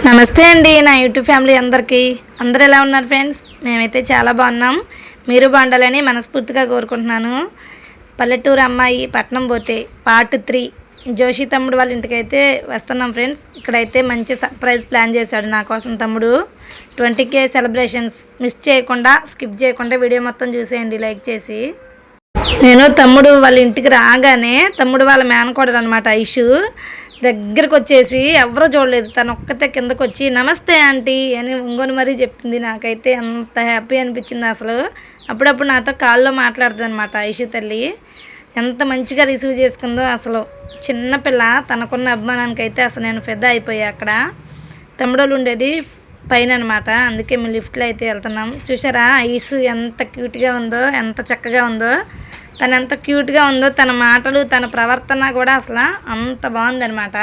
నమస్తే అండి నా యూట్యూబ్ ఫ్యామిలీ అందరూ ఎలా ఉన్నారు ఫ్రెండ్స్? మేమైతే చాలా బాగున్నాం. మీరు బాగుండాలని మనస్ఫూర్తిగా కోరుకుంటున్నాను. పల్లెటూరు అమ్మాయి పట్నం పోతే పార్ట్ 3 జోషి తమ్ముడు వాళ్ళ ఇంటికైతే వస్తున్నాం ఫ్రెండ్స్. ఇక్కడైతే మంచి సర్ప్రైజ్ ప్లాన్ చేశాడు నా కోసం తమ్ముడు. 20K సెలబ్రేషన్స్ మిస్ చేయకుండా స్కిప్ చేయకుండా వీడియో మొత్తం చూసేయండి లైక్ చేసి. నేను తమ్ముడు వాళ్ళ ఇంటికి రాగానే తమ్ముడు వాళ్ళ మేనకోడలు అనమాట ఐషు దగ్గరకు వచ్చేసి ఎవరో చూడలేదు, తను ఒక్కతే కిందకు వచ్చి నమస్తే ఆంటీ అని ఒంగోని మరీ చెప్పింది. నాకైతే అంత హ్యాపీ అనిపించింది అసలు. అప్పుడప్పుడు నాతో కాల్లో మాట్లాడుతుంది అనమాట ఐషు తల్లి. ఎంత మంచిగా రిసీవ్ చేసుకుందో అసలు. చిన్నపిల్ల తనకున్న అభిమానానికి అయితే అసలు నేను ఫిదా అయిపోయా. అక్కడ తమ్ముడోళ్ళు ఉండేది పైన అనమాట, అందుకే మేము లిఫ్ట్లో అయితే వెళ్తున్నాం. చూసారా ఐషు ఎంత క్యూట్గా ఉందో, ఎంత చక్కగా ఉందో. తను ఎంత క్యూట్గా ఉందో, తన మాటలు తన ప్రవర్తన కూడా అసలు అంత బాగుందనమాట.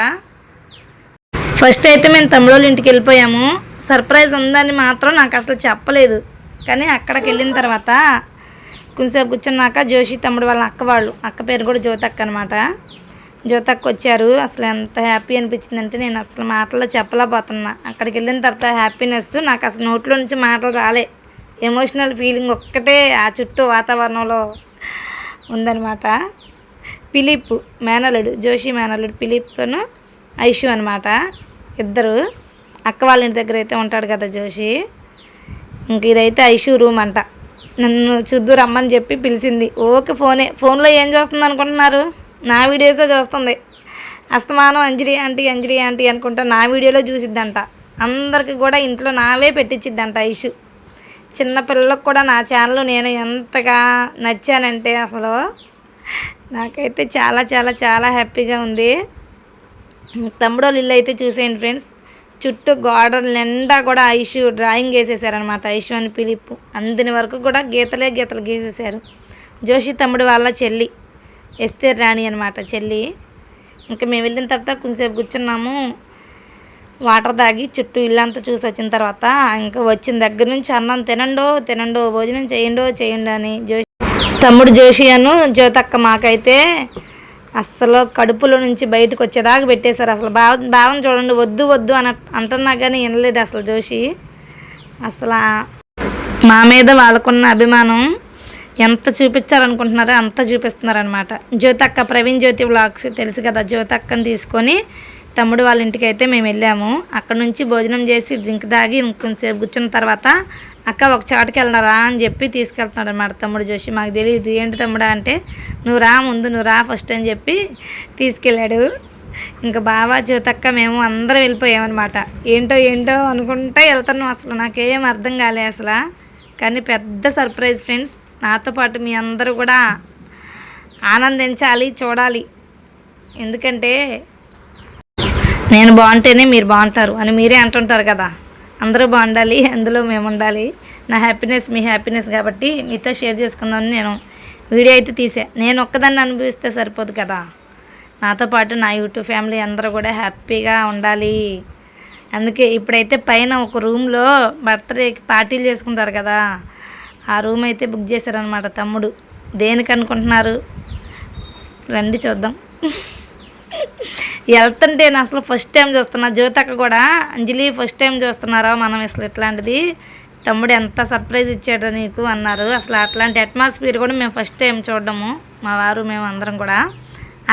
ఫస్ట్ అయితే మేము తమ్ముళ్ళ ఇంటికి వెళ్ళిపోయాము. సర్ప్రైజ్ ఉందని మాత్రం నాకు అసలు చెప్పలేదు. కానీ అక్కడికి వెళ్ళిన తర్వాత కొంచెంసేపు కూర్చున్నాక జోషి తమ్ముడు వాళ్ళ అక్క పేరు కూడా జ్యోతక్క అనమాట. జ్యోతక్క వచ్చారు. అసలు ఎంత హ్యాపీ అనిపించిందంటే నేను అసలు మాటల్లో చెప్పలేకపోతున్నా. అక్కడికి వెళ్ళిన తర్వాత హ్యాపీనెస్ నాకు అసలు నోట్లో నుంచి మాటలు రాలే. ఎమోషనల్ ఫీలింగ్ ఒక్కటే ఆ చుట్టూ వాతావరణంలో ఉందన్నమాట. ఫిలిప్ మేనల్లుడు, జోషి మేనల్లుడు ఫిలిప్ను ఐషు అనమాట. ఇద్దరు అక్క వాళ్ళ ఇంటి దగ్గర అయితే ఉంటాడు కదా జోషి. ఇంక ఇదైతే ఐషు రూమ్ అంట. నన్ను చూద్దు రమ్మని చెప్పి పిలిచింది. ఓకే ఫోన్లో ఏం చూస్తుంది అనుకుంటున్నారు? నా వీడియోసే చూస్తుంది. అస్తమానం అంజలి ఆంటీ అనుకుంటా నా వీడియోలో చూసిద్దంట. అందరికి కూడా ఇంట్లో నావే పెట్టించిద్దంట ఐషు. చిన్నపిల్లలకు కూడా నా ఛానల్ నేను ఎంతగా నచ్చానంటే అసలు నాకైతే చాలా చాలా చాలా హ్యాపీగా ఉంది. తమ్ముడోళ్ళు ఇల్లు అయితే చూసేయండి ఫ్రెండ్స్. చుట్టూ గోడల నిండా కూడా ఐషు డ్రాయింగ్ వేసేసారనమాట. ఐషు అని పిలిపు అందిన వరకు కూడా గీతలు గీసేశారు. జోషి తమ్ముడు వాళ్ళ చెల్లి ఎస్తేర్ రాణి అనమాట చెల్లి. ఇంకా మేము వెళ్ళిన తర్వాత కొంచెంసేపు కూర్చున్నాము, వాటర్ తాగి చుట్టూ ఇల్లంతా చూసి వచ్చిన తర్వాత ఇంకా వచ్చిన దగ్గర నుంచి అన్నం తినండో భోజనం చేయండి అని తమ్ముడు జోషి అను జ్యోతక్క మాకైతే అస్సలు కడుపులో నుంచి బయటకు వచ్చేదాకా పెట్టేశారు. అసలు భావం చూడండి, వద్దు అని అంటున్నా కానీ వినలేదు అసలు జోషి. అసలు మా మీద వాళ్ళకున్న అభిమానం ఎంత చూపించాలనుకుంటున్నారో అంత చూపిస్తున్నారనమాట. జ్యోతక్క ప్రవీణ్ జ్యోతి వ్లాగ్స్ తెలుసు కదా, జ్యోతక్కని తీసుకొని తమ్ముడు వాళ్ళ ఇంటికి అయితే మేము వెళ్ళాము. అక్కడ నుంచి భోజనం చేసి డ్రింక్ తాగి ఇంకొంచెంసేపు కూర్చున్న తర్వాత అక్క ఒక చాటుకి వెళ్ళినారా అని చెప్పి తీసుకెళ్తున్నాడు అనమాట తమ్ముడు జోషి. మాకు తెలియదు ఏంటి తమ్ముడా అంటే నువ్వు రా ఫస్ట్ అని చెప్పి తీసుకెళ్ళాడు. ఇంకా బావా జ్యోతక్క మేము అందరం వెళ్ళిపోయామన్నమాట. ఏంటో అనుకుంటా వెళ్తున్నాం. అసలు నాకేం అర్థం కాలే అసలు. కానీ పెద్ద సర్ప్రైజ్ ఫ్రెండ్స్. నాతో పాటు మీ అందరూ కూడా ఆనందించాలి, చూడాలి. ఎందుకంటే నేను బాగుంటేనే మీరు బాగుంటారు అని మీరే అంటుంటారు కదా. అందరూ బాగుండాలి, అందులో మేము ఉండాలి. నా హ్యాపీనెస్ మీ హ్యాపీనెస్ కాబట్టి మీతో షేర్ చేసుకుందామని నేను వీడియో అయితే తీసా. నేను ఒక్కదాన్ని అనుభవిస్తే సరిపోదు కదా, నాతో పాటు నా యూట్యూబ్ ఫ్యామిలీ అందరూ కూడా హ్యాపీగా ఉండాలి. అందుకే ఇప్పుడైతే పైన ఒక రూమ్లో బర్త్డేకి పార్టీలు చేసుకుంటారు కదా, ఆ రూమ్ అయితే బుక్ చేశారనమాట తమ్ముడు. దేనికి అనుకుంటున్నారు? రండి చూద్దాం. వెళ్తుంటే నేను అసలు ఫస్ట్ టైం చూస్తున్నా. జ్యోతక్క కూడా అంజలి ఫస్ట్ టైం చూస్తున్నారా మనం అసలు ఇట్లాంటిది, తమ్ముడు ఎంత సర్ప్రైజ్ ఇచ్చాడో నీకు అన్నారు. అసలు అట్లాంటి అట్మాస్ఫియర్ కూడా మేము ఫస్ట్ టైం చూడడము, మా వారు మేము అందరం కూడా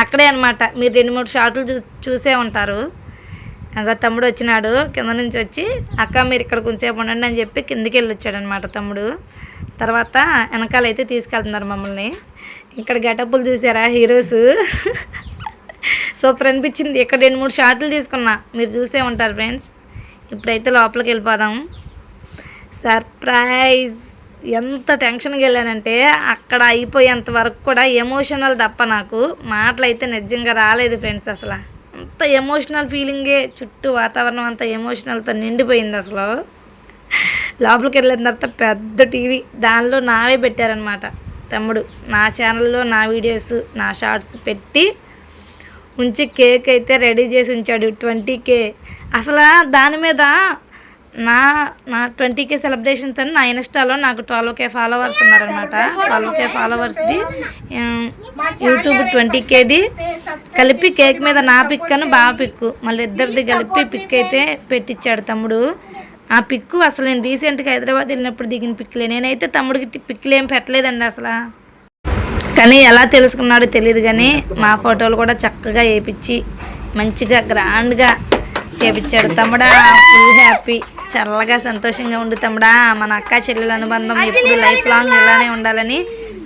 అక్కడే అనమాట. మీరు 2-3 షాట్లు చూసే ఉంటారు. ఇంకా తమ్ముడు వచ్చినాడు కింద నుంచి వచ్చి, అక్క మీరు ఇక్కడ కొంచెంసేపు ఉండండి అని చెప్పి కిందికి వెళ్ళి వచ్చాడనమాట తమ్ముడు. తర్వాత వెనకాలైతే తీసుకెళ్తున్నారు మమ్మల్ని. ఇక్కడ గెటప్పులు చూసారా హీరోస్, సూపర్ అనిపించింది. ఇక్కడ 2-3 షాట్లు తీసుకున్నా, మీరు చూసే ఉంటారు ఫ్రెండ్స్. ఇప్పుడైతే లోపలికి వెళ్ళిపోదాం. సర్ప్రైజ్ ఎంత టెన్షన్గా వెళ్ళానంటే అక్కడ అయిపోయేంత వరకు కూడా ఎమోషనల్ తప్ప నాకు మాటలు అయితే నిజంగా రాలేదు ఫ్రెండ్స్. అసలు అంత ఎమోషనల్ ఫీలింగే, చుట్టూ వాతావరణం అంతా ఎమోషనల్తో నిండిపోయింది అసలు. లోపలికి వెళ్ళిన తర్వాత పెద్ద టీవీ, దానిలో నావే పెట్టారనమాట తమ్ముడు. నా ఛానల్లో నా వీడియోస్ నా షార్ట్స్ పెట్టి ఉంచి కేక్ అయితే రెడీ చేసి ఉంచాడు 20K. అసలు దాని మీద నా నా 20K సెలబ్రేషన్స్ అని నా ఇన్స్టాలో నాకు 12K ఫాలోవర్స్ ఉన్నారనమాట. 12K ఫాలోవర్స్ది, యూట్యూబ్ 20Kది కలిపి కేక్ మీద నా పిక్ అని బాగా పిక్కు, మళ్ళీ ఇద్దరిది కలిపి పిక్ అయితే పెట్టించాడు తమ్ముడు. ఆ పిక్కు అసలు నేను రీసెంట్గా హైదరాబాద్ వెళ్ళినప్పుడు దిగిన పిక్లే. నేనైతే తమ్ముడికి పిక్లు ఏం పెట్టలేదండి అసలు. కానీ ఎలా తెలుసుకున్నాడో తెలియదు, కానీ మా ఫోటోలు కూడా చక్కగా వేయించి మంచిగా గ్రాండ్గా చేపించాడు. తమ్ముడా ఫుల్ హ్యాపీ, చల్లగా సంతోషంగా ఉండు తమ్ముడా. మన అక్క చెల్లెల అనుబంధం ఎప్పుడు లైఫ్ లాంగ్ ఇలానే ఉండాలని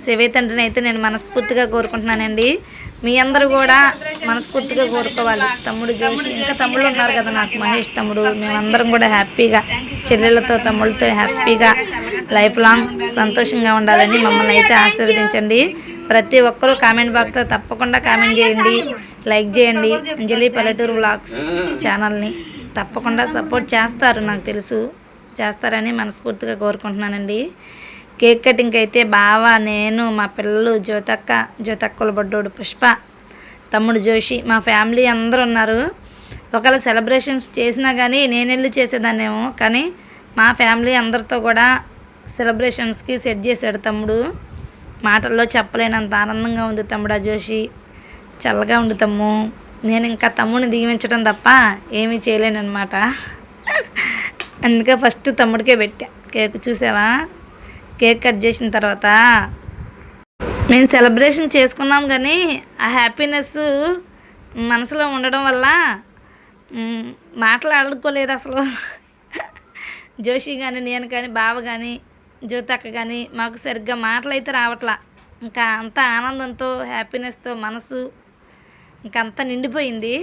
శివయ్య తండ్రిని అయితే నేను మనస్ఫూర్తిగా కోరుకుంటున్నానండి. మీ అందరూ కూడా మనస్ఫూర్తిగా కోరుకోవాలి. తమ్ముడు జోషి, ఇంకా తమ్ముళ్ళు ఉన్నారు కదా నాకు, మహేష్ తమ్ముడు, మేమందరం కూడా హ్యాపీగా చెల్లెళ్ళతో తమ్ముళ్ళతో హ్యాపీగా లైఫ్ లాంగ్ సంతోషంగా ఉండాలని మమ్మల్ని అయితే ఆశీర్వదించండి. ప్రతి ఒక్కరూ కామెంట్ బాక్స్లో తప్పకుండా కామెంట్ చేయండి, లైక్ చేయండి. అంజలి పల్లెటూరు వ్లాగ్స్ ఛానల్ని తప్పకుండా సపోర్ట్ చేస్తారు, నాకు తెలుసు చేస్తారని మనస్ఫూర్తిగా కోరుకుంటున్నానండి. కేక్ కటింగ్ అయితే బావ, నేను, మా పిల్లలు, జ్యోతక్కల బొడ్డోడు పుష్ప, తమ్ముడు జోషి, మా ఫ్యామిలీ అందరూ ఉన్నారు. ఒకవేళ సెలబ్రేషన్స్ చేసినా కానీ నేను వెళ్ళి చేసేదాన్నేమో, కానీ మా ఫ్యామిలీ అందరితో కూడా సెలబ్రేషన్స్కి సెట్ చేశాడు తమ్ముడు. మాటల్లో చెప్పలేనంత ఆనందంగా ఉంది తమ్ముడు. జోషి చల్లగా ఉండు తమ్ము. నేను ఇంకా తమ్ముడిని దిగిమించడం తప్ప ఏమీ చేయలేనమాట. అందుకే ఫస్ట్ తమ్ముడికే పెట్టా కేక్. చూసావా, కేక్ కట్ చేసిన తర్వాత మేము సెలబ్రేషన్ చేసుకున్నాం, కానీ ఆ హ్యాపీనెస్ మనసులో ఉండడం వల్ల మాట్లాడుకోలేదు అసలు. జోషి కానీ, నేను కానీ, బావ కానీ, జ్యోతక్క కానీ మాకు సరిగ్గా మాటలు అయితే రావట్లా. ఇంకా అంత ఆనందంతో హ్యాపీనెస్తో మనసు ఇంకా అంతా నిండిపోయింది.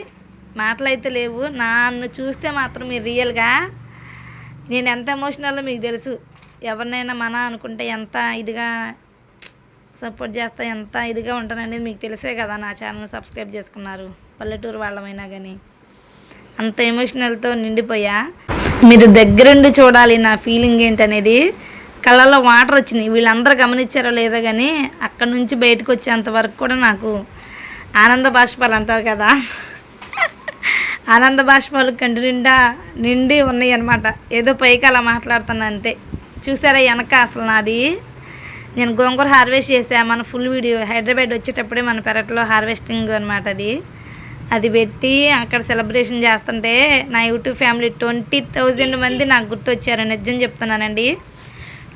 మాటలు అయితే లేవు. నన్ను చూస్తే మాత్రం మీరు రియల్గా నేను ఎంత ఎమోషనల్లో మీకు తెలుసు. ఎవరినైనా మన అనుకుంటే ఎంత ఇదిగా సపోర్ట్ చేస్తా, ఎంత ఇదిగా ఉంటాననేది మీకు తెలిసే కదా. నా ఛానల్ సబ్స్క్రైబ్ చేసుకున్నారు, పల్లెటూరు వాళ్ళమైనా కానీ. అంత ఎమోషనల్తో నిండిపోయా. మీరు దగ్గరుండి చూడాలి నా ఫీలింగ్ ఏంటనేది. కళ్ళల్లో వాటర్ వచ్చినాయి. వీళ్ళందరూ గమనించారో లేదో కానీ అక్కడ నుంచి బయటకు వచ్చేంత వరకు కూడా నాకు ఆనంద బాష్పాలు అంటారు కదా, ఆనంద బాష్పాలు కంటి నిండా నిండి ఉన్నాయి అన్నమాట. ఏదో పైకి అలా మాట్లాడుతున్నా అంతే. చూసారా వెనక అసలు నాది, నేను గోంగూర హార్వెస్ట్ చేసా. మన ఫుల్ వీడియో హైదరాబాద్ వచ్చేటప్పుడే మన పెరట్లో హార్వెస్టింగ్ అనమాట. అది పెట్టి అక్కడ సెలబ్రేషన్ చేస్తుంటే నా యూట్యూబ్ ఫ్యామిలీ 20,000 మంది నాకు గుర్తొచ్చారు. నిజం చెప్తున్నానండి.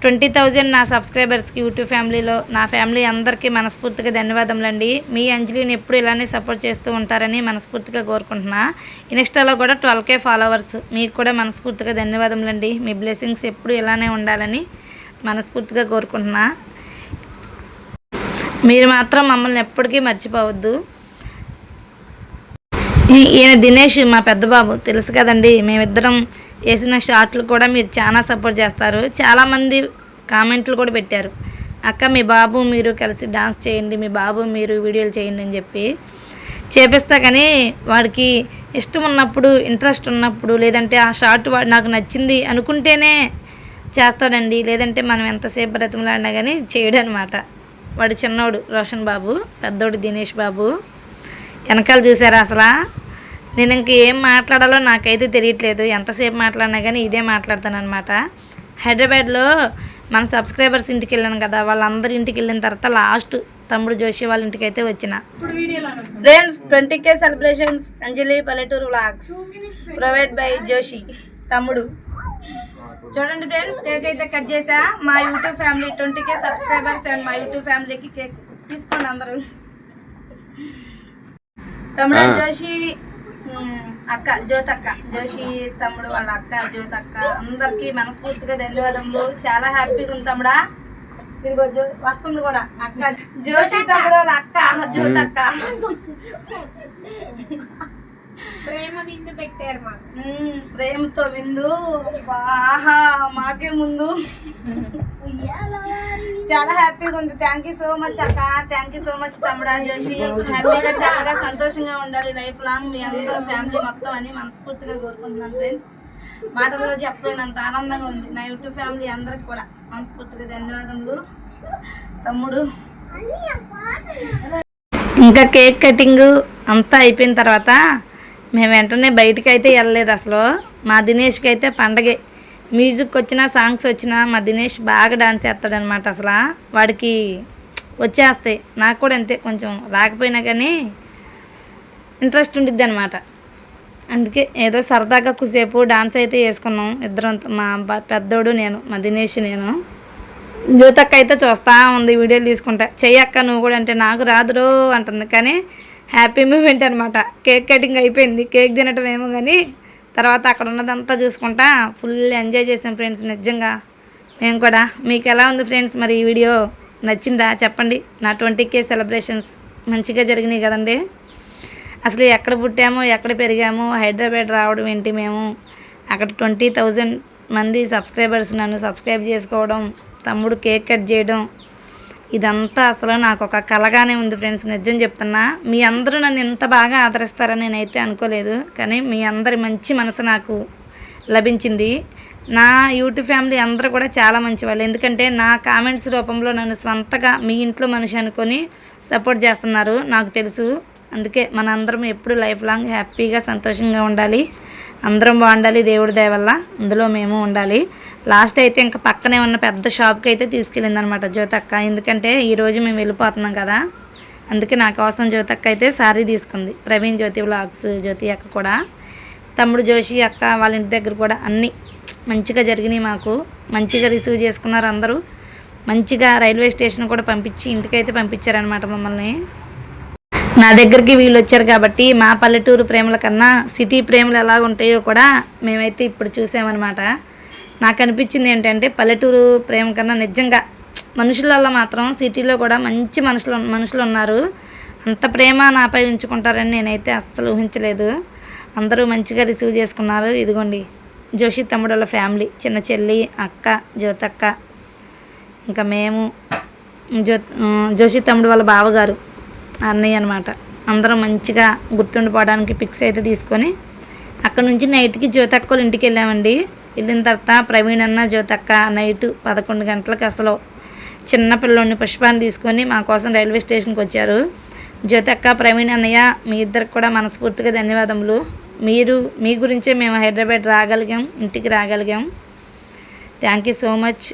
20,000 నా సబ్స్క్రైబర్స్కి యూట్యూబ్ ఫ్యామిలీలో నా ఫ్యామిలీ అందరికీ మనస్ఫూర్తిగా ధన్యవాదములండి. మీ అంజలిని ఎప్పుడు ఇలానే సపోర్ట్ చేస్తూ ఉంటారని మనస్ఫూర్తిగా కోరుకుంటున్నా. ఇన్స్టాలో కూడా 12K ఫాలోవర్స్, మీకు కూడా మనస్ఫూర్తిగా ధన్యవాదములండి. మీ బ్లెస్సింగ్స్ ఎప్పుడు ఇలానే ఉండాలని మనస్ఫూర్తిగా కోరుకుంటున్నా. మీరు మాత్రం మమ్మల్ని ఎప్పటికీ మర్చిపోవద్దు. ఈయన దినేష్, మా పెద్ద బాబు, తెలుసు కదండి. మేమిద్దరం వేసిన షార్ట్లు కూడా మీరు చాలా సపోర్ట్ చేస్తారు. చాలామంది కామెంట్లు కూడా పెట్టారు, అక్క మీ బాబు మీరు కలిసి డాన్స్ చేయండి, మీ బాబు మీరు వీడియోలు చేయండి అని చెప్పి. చేపిస్తా, కానీ వాడికి ఇష్టం ఉన్నప్పుడు, ఇంట్రెస్ట్ ఉన్నప్పుడు, లేదంటే ఆ షార్ట్ వాడు నాకు నచ్చింది అనుకుంటేనే చేస్తాడండి. లేదంటే మనం ఎంతసేపు బ్రతిమలాడినా కానీ చేయడు అనమాట. వాడు చిన్నోడు రోషన్ బాబు, పెద్దోడు దినేష్ బాబు. వెనకాల చూసారా అసలు నేను ఇంక ఏం మాట్లాడాలో నాకైతే తెలియట్లేదు. ఎంతసేపు మాట్లాడినా కానీ ఇదే మాట్లాడతాను అనమాట. హైదరాబాద్లో మన సబ్స్క్రైబర్స్ ఇంటికి వెళ్ళాను కదా, వాళ్ళందరి ఇంటికి వెళ్ళిన తర్వాత లాస్ట్ తమ్ముడు జోషి వాళ్ళ ఇంటికి అయితే వచ్చిన. ఫ్రెండ్స్ 20K సెలబ్రేషన్స్ అంజలి పల్లెటూరు వ్లాగ్స్ ప్రొవైడ్ బై జోషి తమ్ముడు. చూడండి ఫ్రెండ్స్, కేక్ అయితే కట్ చేసా. మా YouTube family 20K subscribers and మా యూట్యూబ్ ఫ్యామిలీకి కేక్ తీసుకోండి అందరూ. తమ్ముడు జోషి, అక్క జ్యోతక్క, జోషి తమ్ముడు వాళ్ళ అక్క జ్యోతక్క, అందరికీ మనస్ఫూర్తిగా ధన్యవాదములు. చాలా హ్యాపీగా ఉంది తమ్ముడా. ఇదిగో వస్తుంది కూడా అక్క జోషి తమ్ముడు వాళ్ళ అక్క జ్యోతక్క. ప్రేమ విందు పెట్టారు మాకు, ప్రేమతో విందు. ఆహా మాకే ముందు. చాలా హ్యాపీగా ఉంది. థ్యాంక్ యూ సో మచ్ అక్క, థ్యాంక్ యూ సో మచ్ తమ్ముడా. జోషి హ్యాపీగా చాలా సంతోషంగా ఉండాలి లైఫ్ లాంగ్ మీ అందరూ ఫ్యామిలీ మొత్తం అని మనస్ఫూర్తిగా కోరుకుంటున్నాను ఫ్రెండ్స్. మాటల్లో చెప్పలేనంత ఆనందంగా ఉంది. నా యూట్యూబ్ ఫ్యామిలీ అందరికి కూడా మనస్ఫూర్తిగా ధన్యవాదములు తమ్ముడు. ఇంకా కేక్ కటింగ్ అంతా అయిపోయిన తర్వాత మేము వెంటనే బయటికి అయితే వెళ్ళలేదు అసలు. మా దినేష్కి అయితే పండగే. మ్యూజిక్ వచ్చినా సాంగ్స్ వచ్చినా మా దినేష్ బాగా డాన్స్ చేస్తాడనమాట. అసలు వాడికి వచ్చేస్తాయి. నాకు కూడా అంతే, కొంచెం రాకపోయినా కానీ ఇంట్రెస్ట్ ఉండిద్ది అనమాట. అందుకే ఏదో సరదాగా కొద్దిసేపు డాన్స్ అయితే వేసుకున్నాం ఇద్దరం, మా పెద్దోడు నేను, మా దినేష్ నేను. జ్యోతక్క అయితే చూస్తూ ఉంది వీడియోలు తీసుకుంటా. చెయ్యక్క నువ్వు కూడా అంటే నాకు రాదురో అంటుంది. కానీ హ్యాపీ మూమెంట్ అనమాట. కేక్ కటింగ్ అయిపోయింది, కేక్ తినటం ఏమో కానీ తర్వాత అక్కడ ఉన్నదంతా చూసుకుంటా ఫుల్ ఎంజాయ్ చేసాం ఫ్రెండ్స్. నిజంగా మేము కూడా. మీకు ఎలా ఉంది ఫ్రెండ్స్? మరి ఈ వీడియో నచ్చిందా చెప్పండి. నా 20K సెలబ్రేషన్స్ మంచిగా జరిగినాయి కదండి. అసలు ఎక్కడ పుట్టామో ఎక్కడ పెరిగామో హైదరాబాద్ రావడం ఏంటి, మేము అక్కడ 20,000 మంది సబ్స్క్రైబర్స్ నన్ను సబ్స్క్రైబ్ చేసుకోవడం, తమ్ముడు కేక్ కట్ చేయడం, ఇదంతా అసలు నాకు ఒక కలగానే ఉంది ఫ్రెండ్స్. నిజం చెప్తున్నా, మీ అందరూ నన్ను ఇంత బాగా ఆదరిస్తారని నేనైతే అనుకోలేదు. కానీ మీ అందరి మంచి మనసు నాకు లభించింది. నా యూట్యూబ్ ఫ్యామిలీ అందరూ కూడా చాలా మంచి వాళ్ళు. ఎందుకంటే నా కామెంట్స్ రూపంలో నన్ను స్వంతగా మీ ఇంట్లో మనిషి అనుకొని సపోర్ట్ చేస్తున్నారు, నాకు తెలుసు. అందుకే మన అందరం ఎప్పుడు లైఫ్ లాంగ్ హ్యాపీగా సంతోషంగా ఉండాలి, అందరం బాగుండాలి దేవుడి దయ వల్ల, అందులో మేము ఉండాలి. లాస్ట్ అయితే ఇంకా పక్కనే ఉన్న పెద్ద షాప్కి అయితే తీసుకెళ్ళిందనమాట జ్యోతక్క. ఎందుకంటే ఈరోజు మేము వెళ్ళిపోతున్నాం కదా, అందుకే నా కోసం జ్యోతక్క అయితే శారీ తీసుకుంది. ప్రవీణ్ జ్యోతి వ్లాగ్స్ జ్యోతి అక్క కూడా, తమ్ముడు జోషి అక్క వాళ్ళ ఇంటి దగ్గర కూడా అన్నీ మంచిగా జరిగినాయి. మాకు మంచిగా రిసీవ్ చేసుకున్నారు అందరూ. మంచిగా రైల్వే స్టేషన్ కూడా పంపించి ఇంటికైతే పంపించారనమాట మమ్మల్ని. నా దగ్గరికి వీళ్ళు వచ్చారు కాబట్టి మా పల్లెటూరు ప్రేమల కన్నా సిటీ ప్రేమలు ఎలా ఉంటాయో కూడా మేమైతే ఇప్పుడు చూసామన్నమాట. నాకు అనిపించింది ఏంటంటే పల్లెటూరు ప్రేమ కన్నా నిజంగా మనుషులలో మాత్రం సిటీలో కూడా మంచి మనుషులు ఉన్నారు. అంత ప్రేమ నాపై ఉంచుకుంటారని నేనైతే అస్సలు ఊహించలేదు. అందరూ మంచిగా రిసీవ్ చేసుకున్నారు. ఇదిగోండి జోషి తమ్ముడు వాళ్ళ ఫ్యామిలీ, చిన్న చెల్లి, అక్క, జ్యోతక్క, ఇంకా మేము, జోషి తమ్ముడు వాళ్ళ బావగారు, అన్నయ్య అనమాట. అందరం మంచిగా గుర్తుండిపోవడానికి పిక్స్ అయితే తీసుకొని అక్కడ నుంచి నైట్కి జ్యోతక్క వాళ్ళ ఇంటికి వెళ్ళామండి. వెళ్ళిన తర్వాత ప్రవీణ్ అన్న జ్యోతక్క నైట్ 11 గంటలకు అసలు చిన్న పిల్లోని పుష్పాన్ని తీసుకొని మా కోసం రైల్వే స్టేషన్కి వచ్చారు. జ్యోతక్క, ప్రవీణ్ అన్నయ్య మీ ఇద్దరికి కూడా మనస్ఫూర్తిగా ధన్యవాదములు. మీ గురించే మేము హైదరాబాద్ రాగలిగాం, ఇంటికి రాగలిగాం. Thank you so much.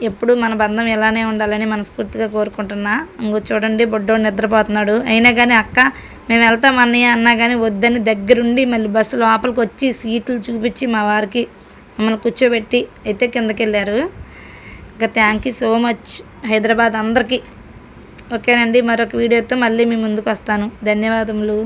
ఎప్పుడు మన బంధం ఎలానే ఉండాలని మనస్ఫూర్తిగా కోరుకుంటున్నా. ఇంకో చూడండి బొడ్డోడు నిద్రపోతున్నాడు. అయినా కానీ అక్క మేము వెళ్తాం అన్నయ్య అన్నా కానీ వద్దని దగ్గరుండి మళ్ళీ బస్సు లోపలికి వచ్చి సీట్లు చూపించి మా వారికి మమ్మల్ని కూర్చోబెట్టి అయితే కిందకి వెళ్ళారు. ఇంకా thank you so much Hyderabad అందరికీ. ఓకేనండి, మరొక వీడియోతో మళ్ళీ మీ ముందుకు వస్తాను. ధన్యవాదములు.